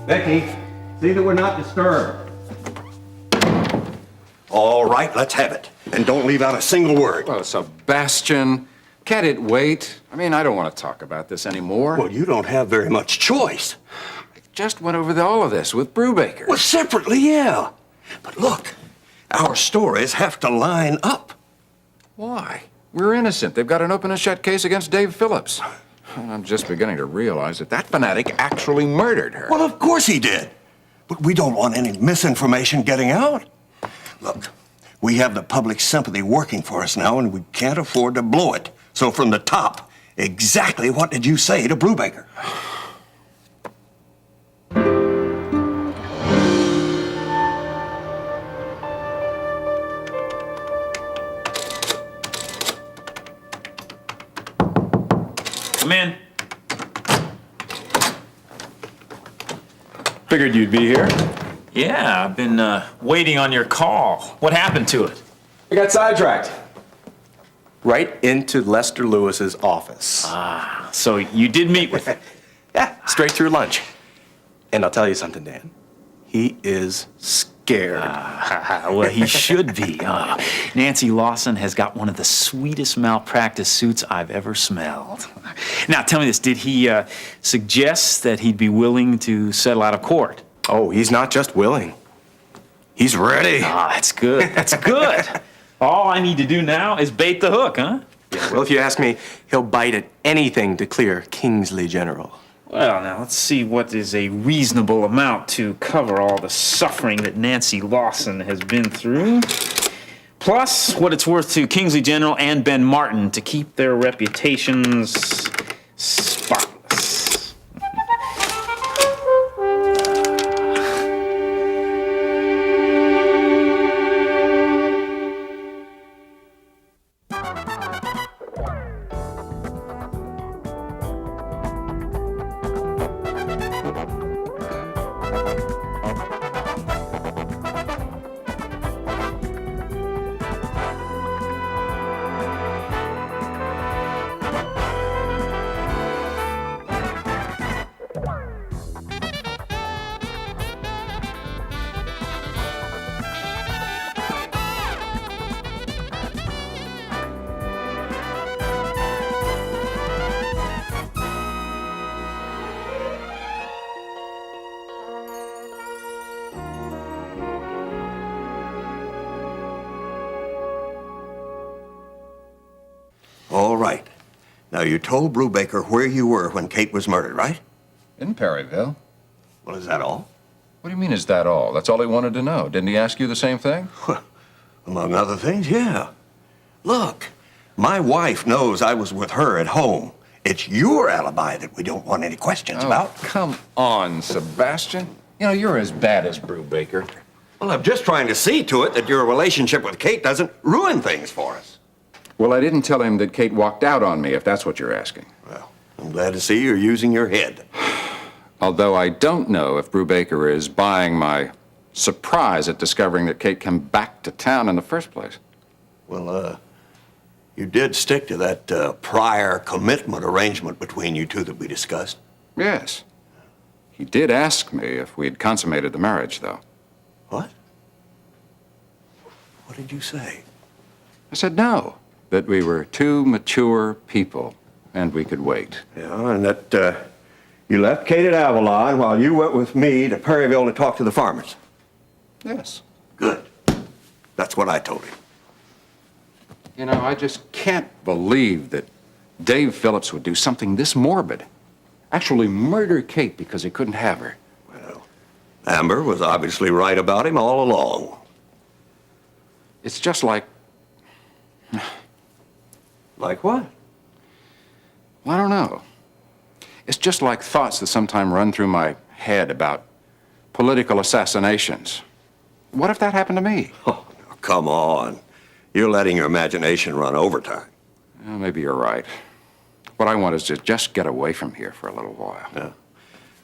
Becky, see that we're not disturbed. All right, let's have it. And don't leave out a single word. Well, Sebastian, can't it wait? I mean, I don't want to talk about this anymore. Well, you don't have very much choice. I just went over all of this with Brubaker. Well, separately, yeah. But look, our stories have to line up. Why? We're innocent. They've got an open and shut case against Dave Phillips. I'm just beginning to realize that fanatic actually murdered her. Well, of course he did. But we don't want any misinformation getting out. Look, we have the public sympathy working for us now, and we can't afford to blow it. So from the top, exactly what did you say to Brubaker? Come in. Figured you'd be here. Yeah, I've been waiting on your call. What happened to it? I got sidetracked. Right into Lester Lewis's office. Ah, so you did meet with him. Yeah, straight through lunch. And I'll tell you something, Dan. He is scared. Well, he should be. Nancy Lawson has got one of the sweetest malpractice suits I've ever smelled. Now, tell me this. Did he suggest that he'd be willing to settle out of court? Oh, he's not just willing. He's ready. Ah, that's good. That's good. All I need to do now is bait the hook, huh? Yeah, well, if you ask me, he'll bite at anything to clear Kingsley General. Well, now, let's see what is a reasonable amount to cover all the suffering that Nancy Lawson has been through, plus what it's worth to Kingsley General and Ben Martin to keep their reputations spotless. All right. Now, you told Brubaker where you were when Kate was murdered, right? In Perryville. Well, is that all? What do you mean, is that all? That's all he wanted to know. Didn't he ask you the same thing? Among other things, yeah. Look, my wife knows I was with her at home. It's your alibi that we don't want any questions about. Come on, Sebastian. You know, you're as bad as Brubaker. Well, I'm just trying to see to it that your relationship with Kate doesn't ruin things for us. Well, I didn't tell him that Kate walked out on me, if that's what you're asking. Well, I'm glad to see you're using your head. Although I don't know if Brubaker is buying my surprise at discovering that Kate came back to town in the first place. Well, you did stick to that prior commitment arrangement between you two that we discussed. Yes. He did ask me if we'd consummated the marriage, though. What? What did you say? I said no, that we were two mature people and we could wait. Yeah, and that you left Kate at Avalon while you went with me to Perryville to talk to the farmers. Yes. Good. That's what I told him. You know, I just can't believe that Dave Phillips would do something this morbid. Actually murder Kate because he couldn't have her. Well, Amber was obviously right about him all along. It's just like... Like what? Well, I don't know. It's just like thoughts that sometimes run through my head about political assassinations. What if that happened to me? Oh, come on. You're letting your imagination run overtime. Well, maybe you're right. What I want is to just get away from here for a little while. Yeah.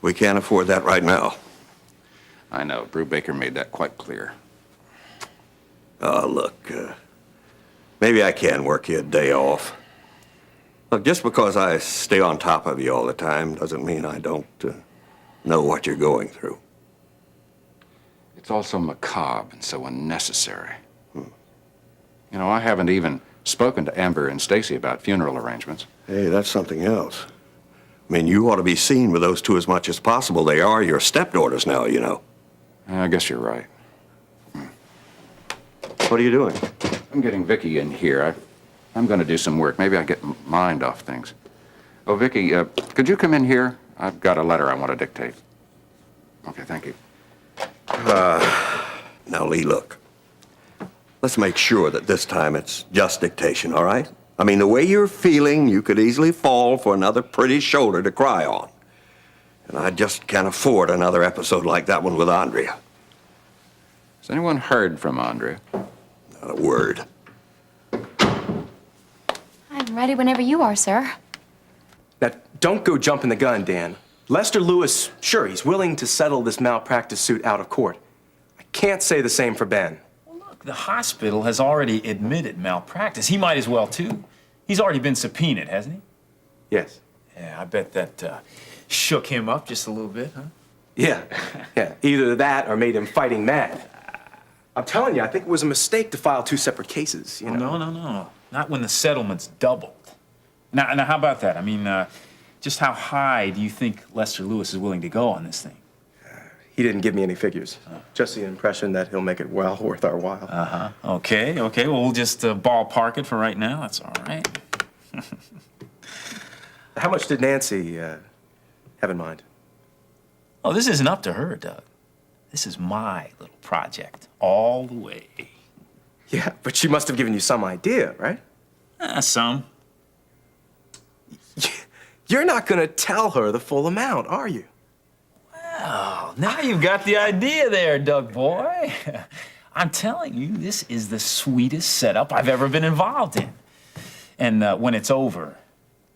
We can't afford that right now. I know. Brubaker made that quite clear. Look, maybe I can work you a day off. Look, just because I stay on top of you all the time doesn't mean I don't know what you're going through. It's all so macabre and so unnecessary. You know, I haven't even spoken to Amber and Stacy about funeral arrangements. Hey, that's something else. I mean, you ought to be seen with those two as much as possible. They are your stepdaughters now, you know. I guess you're right. What are you doing? I'm getting Vicky in here. I'm going to do some work. Maybe I'll get mind off things. Oh, Vicky, could you come in here? I've got a letter I want to dictate. Okay, thank you. Now, Lee, look. Let's make sure that this time it's just dictation, all right? I mean, the way you're feeling, you could easily fall for another pretty shoulder to cry on. And I just can't afford another episode like that one with Andrea. Has anyone heard from Andrea? Not a word. I'm ready whenever you are, sir. Now, don't go jumping the gun, Dan. Lester Lewis, sure, he's willing to settle this malpractice suit out of court. I can't say the same for Ben. Well, look, the hospital has already admitted malpractice. He might as well, too. He's already been subpoenaed, hasn't he? Yes. Yeah, I bet that shook him up just a little bit, huh? Yeah. Yeah. Either that or made him fighting mad. I'm telling you, I think it was a mistake to file two separate cases, you know? No. Not when the settlement's doubled. Now, how about that? I mean, just how high do you think Lester Lewis is willing to go on this thing? He didn't give me any figures. Just the impression that he'll make it well worth our while. Uh-huh. Okay. Well, we'll just ballpark it for right now. That's all right. How much did Nancy have in mind? Oh, this isn't up to her, Doug. This is my little project, all the way. Yeah, but she must have given you some idea, right? Some. You're not gonna tell her the full amount, are you? Oh, now you've got the idea there, Doug boy. I'm telling you, this is the sweetest setup I've ever been involved in. And when it's over,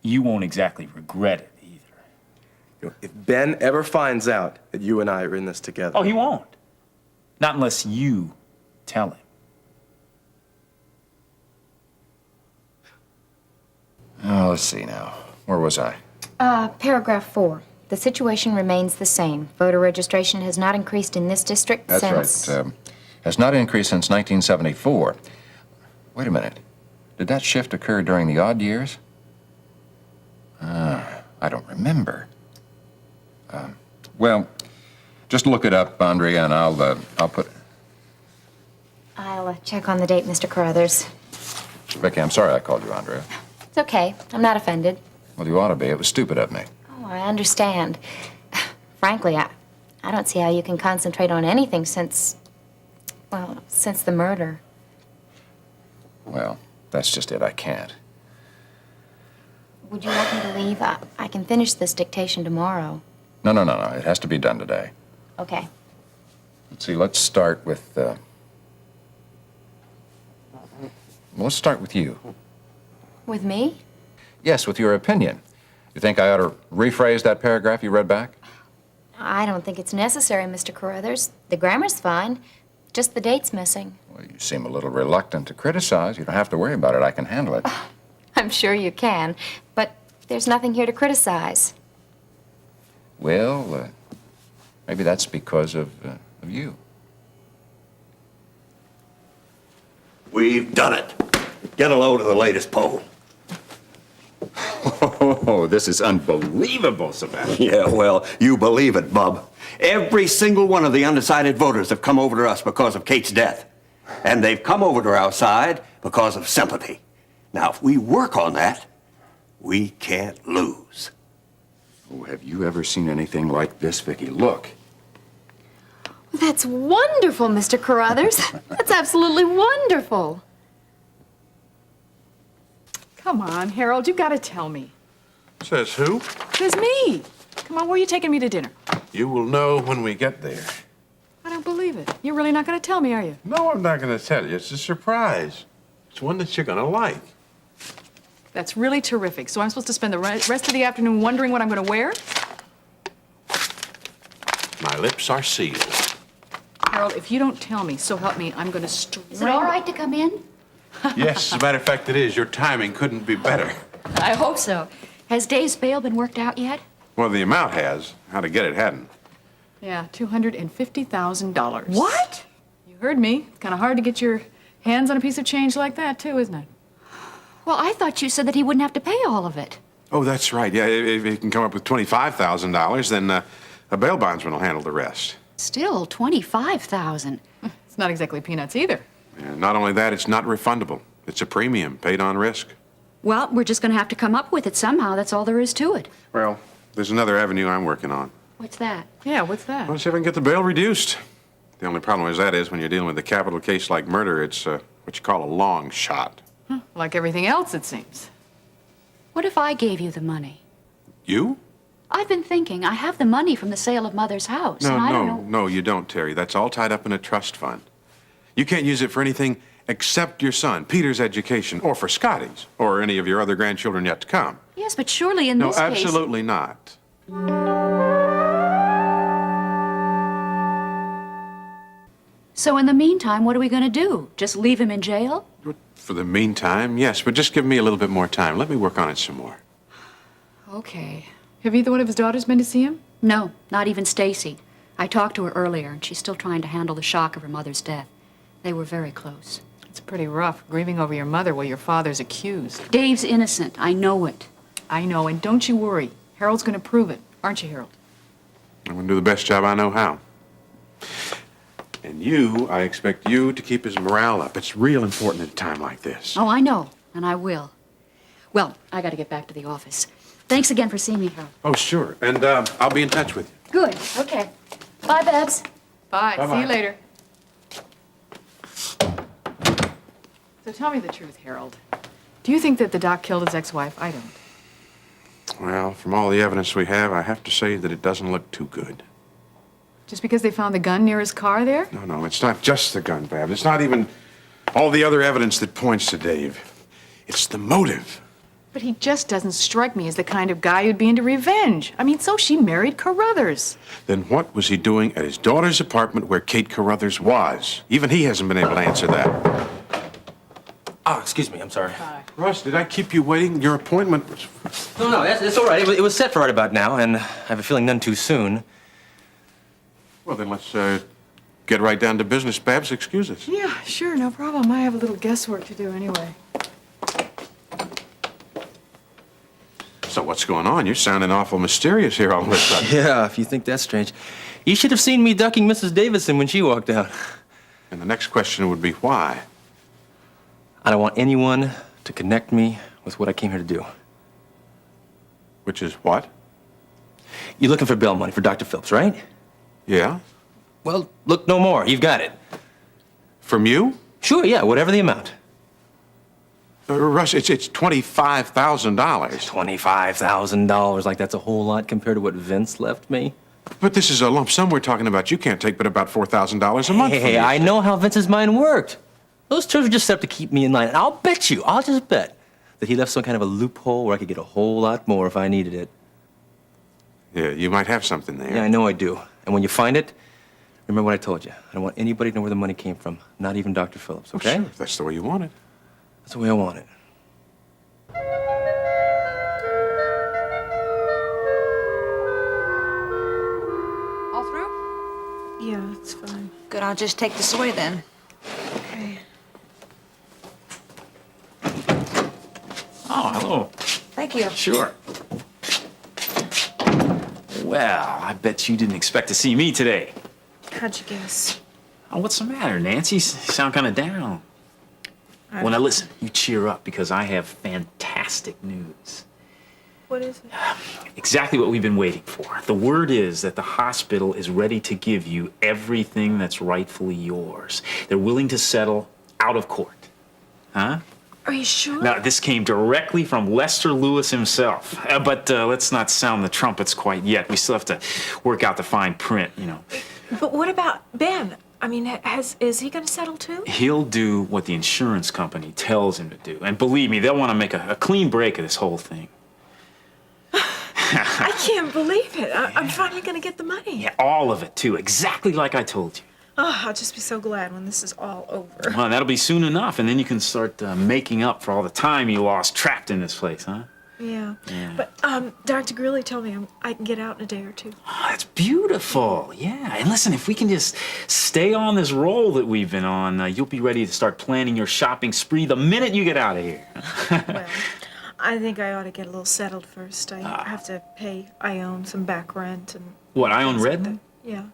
you won't exactly regret it either. You know, if Ben ever finds out that you and I are in this together... Oh, he won't. Not unless you tell him. Oh, let's see now. Where was I? Paragraph 4. The situation remains the same. Voter registration has not increased in this district That's since... right. Has not increased since 1974. Wait a minute. Did that shift occur during the odd years? I don't remember. Well, just look it up, Andrea, and I'll put... I'll check on the date, Mr. Carruthers. Vicky, I'm sorry I called you Andrea. It's okay. I'm not offended. Well, you ought to be. It was stupid of me. Oh, I understand. Frankly, I don't see how you can concentrate on anything since the murder. Well, that's just it. I can't. Would you like me to leave? I can finish this dictation tomorrow. No. It has to be done today. Okay. Let's see. Let's start with you. With me? Yes, with your opinion. You think I ought to rephrase that paragraph you read back? I don't think it's necessary, Mr. Carruthers. The grammar's fine. Just the date's missing. Well, you seem a little reluctant to criticize. You don't have to worry about it. I can handle it. I'm sure you can, but there's nothing here to criticize. Well, maybe that's because of you. We've done it. Get a load of the latest poll. Oh, this is unbelievable, Sebastian. Yeah, well, you believe it, Bub. Every single one of the undecided voters have come over to us because of Kate's death. And they've come over to our side because of sympathy. Now, if we work on that, we can't lose. Oh, have you ever seen anything like this, Vicky? Look. That's wonderful, Mr. Carruthers. That's absolutely wonderful. Come on, Harold, you gotta tell me. Says who? Says me. Come on, where are you taking me to dinner? You will know when we get there. I don't believe it. You're really not gonna tell me, are you? No, I'm not going to tell you. It's a surprise. It's one that you're going to like. That's really terrific. So I'm supposed to spend the rest of the afternoon wondering what I'm gonna wear? My lips are sealed. Harold, if you don't tell me, so help me, I'm gonna strangle... Is it all right to come in? Yes, as a matter of fact, it is. Your timing couldn't be better. I hope so. Has Dave's bail been worked out yet? Well, the amount has. How to get it hadn't. Yeah, $250,000. What? You heard me. It's kind of hard to get your hands on a piece of change like that, too, isn't it? Well, I thought you said that he wouldn't have to pay all of it. Oh, that's right. Yeah, if he can come up with $25,000, then a bail bondsman will handle the rest. Still, $25,000. It's not exactly peanuts either. And not only that, it's not refundable. It's a premium paid on risk. Well, we're just going to have to come up with it somehow. That's all there is to it. Well, there's another avenue I'm working on. What's that? Yeah, what's that? Well, see if I can get the bail reduced. The only problem with that is when you're dealing with a capital case like murder, it's what you call a long shot. Like everything else, it seems. What if I gave you the money? You? I've been thinking. I have the money from the sale of Mother's house. No, and I don't no, know. no, you don't, Terry. That's all tied up in a trust fund. You can't use it for anything except your son, Peter's education, or for Scotty's, or any of your other grandchildren yet to come. Yes, but surely in No, this case... absolutely not. So in the meantime, what are we going to do? Just leave him in jail? For the meantime, yes, but just give me a little bit more time. Let me work on it some more. Okay. Have either one of his daughters been to see him? No, not even Stacy. I talked to her earlier, and she's still trying to handle the shock of her mother's death. They were very close. It's pretty rough, grieving over your mother while your father's accused. Dave's innocent. I know it. I know, and don't you worry. Harold's going to prove it. Aren't you, Harold? I'm going to do the best job I know how. And I expect you to keep his morale up. It's real important at a time like this. Oh, I know, and I will. Well, I got to get back to the office. Thanks again for seeing me, Harold. Oh, sure. And I'll be in touch with you. Good. Okay. Bye, Babs. Bye. Bye-bye. See you later. So tell me the truth, Harold. Do you think that the doc killed his ex-wife? I don't. Well, from all the evidence we have, I have to say that it doesn't look too good. Just because they found the gun near his car there? No, it's not just the gun, Babs. It's not even all the other evidence that points to Dave. It's the motive. But he just doesn't strike me as the kind of guy who'd be into revenge. I mean, so she married Carruthers. Then what was he doing at his daughter's apartment where Kate Carruthers was? Even he hasn't been able to answer that. Oh, excuse me, I'm sorry. Russ, did I keep you waiting? Your appointment was... No, it's all right. It was set for right about now, and I have a feeling none too soon. Well, then let's get right down to business. Babs, excuse us. Yeah, sure, no problem. I have a little guesswork to do anyway. So what's going on? You're sounding awful mysterious here all of a sudden. Yeah, if you think that's strange. You should have seen me ducking Mrs. Davidson when she walked out. And the next question would be why? I don't want anyone to connect me with what I came here to do. Which is what? You're looking for bail money for Dr. Phillips, right? Yeah? Well, look no more. You've got it. From you? Sure, yeah, whatever the amount. Russ, it's $25,000. $25,000, like that's a whole lot compared to what Vince left me. But this is a lump sum we're talking about. You can't take but about $4,000 a month from Hey, me. I know how Vince's mind worked. Those terms were just set up to keep me in line. And I'll just bet that he left some kind of a loophole where I could get a whole lot more if I needed it. Yeah, you might have something there. Yeah, I know I do. And when you find it, remember what I told you. I don't want anybody to know where the money came from, not even Dr. Phillips, Well, okay? sure, if that's the way you want it. That's the way I want it. All through? Yeah, that's fine. Good, I'll just take this away then. Okay. Oh, hello. Thank you. Sure. Well, I bet you didn't expect to see me today. How'd you guess? Oh, what's the matter, Nancy? You sound kind of down. Well, now listen, you cheer up because I have fantastic news. What is it? Exactly what we've been waiting for. The word is that the hospital is ready to give you everything that's rightfully yours. They're willing to settle out of court. Huh? Are you sure? Now, this came directly from Lester Lewis himself. But let's not sound the trumpets quite yet. We still have to work out the fine print, you know. But what about Ben? I mean, is he going to settle too? He'll do what the insurance company tells him to do. And believe me, they'll want to make a clean break of this whole thing. I can't believe it. I'm finally going to get the money. Yeah, all of it, too. Exactly like I told you. Oh, I'll just be so glad when this is all over. Well, that'll be soon enough, and then you can start making up for all the time you lost trapped in this place, huh? Yeah. But Dr. Greeley told me I can get out in a day or two. Oh, that's beautiful. Yeah. And listen, if we can just stay on this roll that we've been on, you'll be ready to start planning your shopping spree the minute you get out of here. Well, I think I ought to get a little settled first. I have to pay Ione some back rent and... What, Ione things like Redmond? that. Yeah.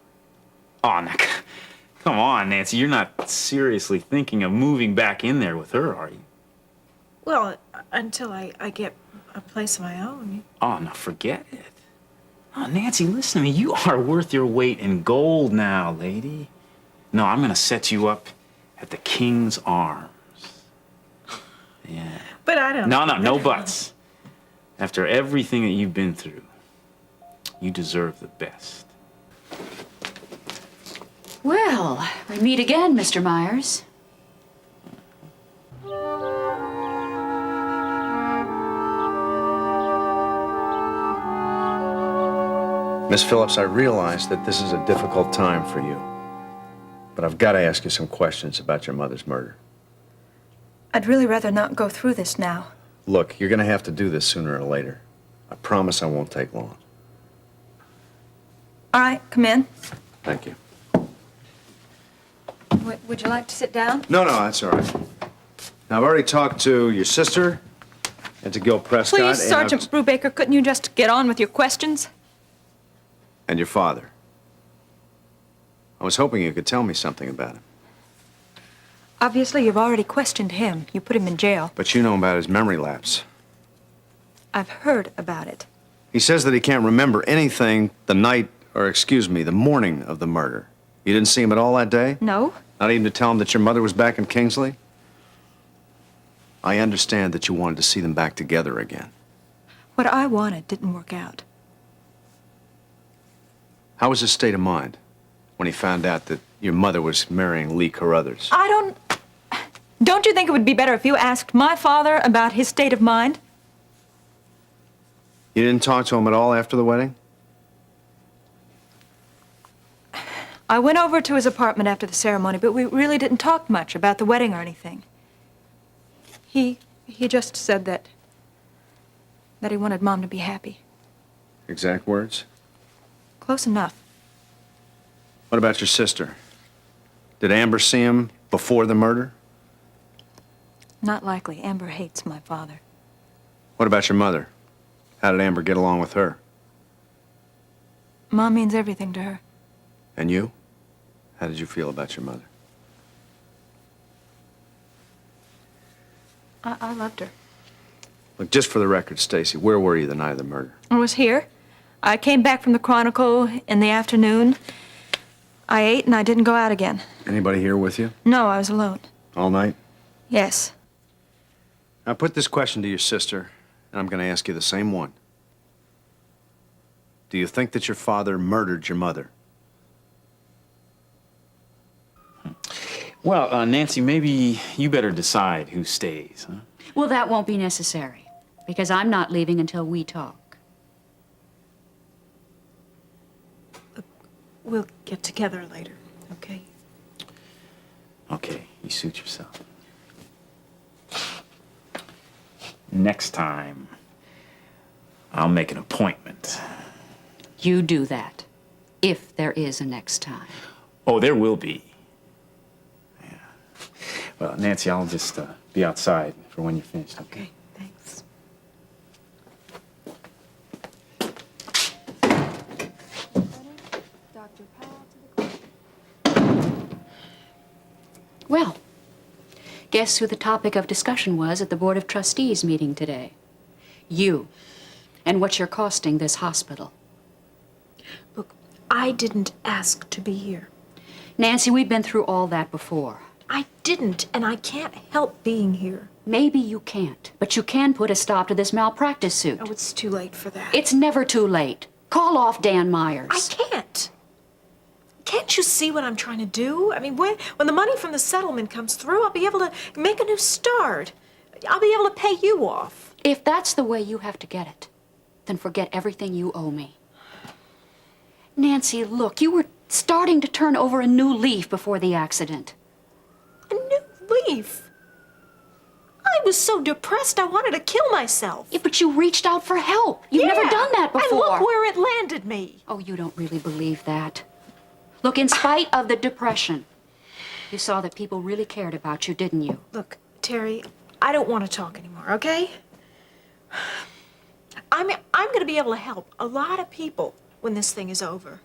Oh, now, come on, Nancy. You're not seriously thinking of moving back in there with her, are you? Well, until I get a place of my own. Oh, now forget it. Oh, Nancy, listen to me. You are worth your weight in gold now, lady. No, I'm gonna set you up at the King's Arms. Yeah. But I don't... No buts. After everything that you've been through, you deserve the best. Well, we meet again, Mr. Myers. Miss Phillips, I realize that this is a difficult time for you, but I've got to ask you some questions about your mother's murder. I'd really rather not go through this now. Look, you're going to have to do this sooner or later. I promise I won't take long. All right, come in. Thank you. Would you like to sit down? No, that's all right. Now, I've already talked to your sister and to Gil Prescott. Please, and Sergeant Brubaker, couldn't you just get on with your questions? And your father. I was hoping you could tell me something about him. Obviously, you've already questioned him. You put him in jail. But you know about his memory lapse. I've heard about it. He says that he can't remember anything the morning of the murder. You didn't see him at all that day? No? Not even to tell him that your mother was back in Kingsley? I understand that you wanted to see them back together again. What I wanted didn't work out. How was his state of mind when he found out that your mother was marrying Lee Carruthers? Don't you think it would be better if you asked my father about his state of mind? You didn't talk to him at all after the wedding? I went over to his apartment after the ceremony, but we really didn't talk much about the wedding or anything. He just said that he wanted Mom to be happy. Exact words? Close enough. What about your sister? Did Amber see him before the murder? Not likely. Amber hates my father. What about your mother? How did Amber get along with her? Mom means everything to her. And you? How did you feel about your mother? I loved her. Look, just for the record, Stacy, where were you the night of the murder? I was here. I came back from the Chronicle in the afternoon. I ate and I didn't go out again. Anybody here with you? No, I was alone. All night? Yes. I put this question to your sister, and I'm going to ask you the same one. Do you think that your father murdered your mother? Well, Nancy, maybe you better decide who stays, huh? Well, that won't be necessary, because I'm not leaving until we talk. We'll get together later, okay? Okay, you suit yourself. Next time, I'll make an appointment. You do that, if there is a next time. Oh, there will be. Yeah. Well, Nancy, I'll just be outside for when you're finished, okay? Okay, thanks. Well, guess who the topic of discussion was at the Board of Trustees meeting today? You. And what you're costing this hospital. Look, I didn't ask to be here. Nancy, we've been through all that before. I didn't, and I can't help being here. Maybe you can't, but you can put a stop to this malpractice suit. Oh, it's too late for that. It's never too late. Call off Dan Myers. I can't. Can't you see what I'm trying to do? I mean, when the money from the settlement comes through, I'll be able to make a new start. I'll be able to pay you off. If that's the way you have to get it, then forget everything you owe me. Nancy, look, you were starting to turn over a new leaf before the accident. A new leaf? I was was so depressed I wanted to kill myself. Yeah, but you reached out for help. You've never done that before. And look where it landed me. Oh, you don't really believe that. Look, in spite of the depression, you saw that people really cared about you, didn't you? Look, Terry, I don't want to talk anymore, okay? I'm going to be able to help a lot of people when this thing is over.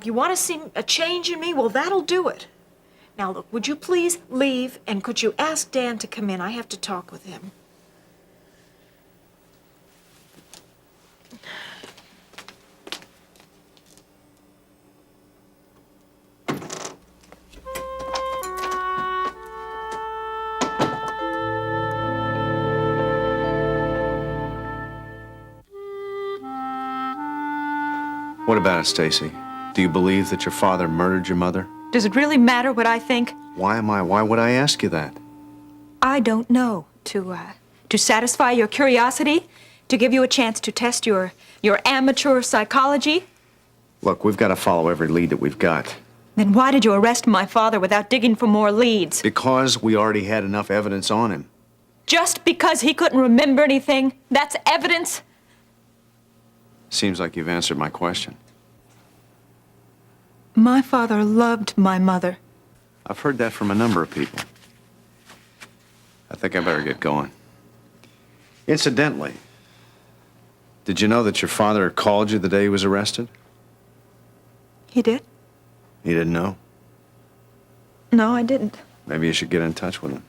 You want to see a change in me? Well, that'll do it. Now, look, would you please leave, and could you ask Dan to come in? I have to talk with him. What about it, Stacy? Do you believe that your father murdered your mother? Does it really matter what I think? Why would I ask you that? I don't know. To satisfy your curiosity? To give you a chance to test your amateur psychology? Look, we've got to follow every lead that we've got. Then why did you arrest my father without digging for more leads? Because we already had enough evidence on him. Just because he couldn't remember anything? That's evidence? Seems like you've answered my question. My father loved my mother. I've heard that from a number of people. I think I better get going. Incidentally, did you know that your father called you the day he was arrested? He did? You didn't know? No, I didn't. Maybe you should get in touch with him.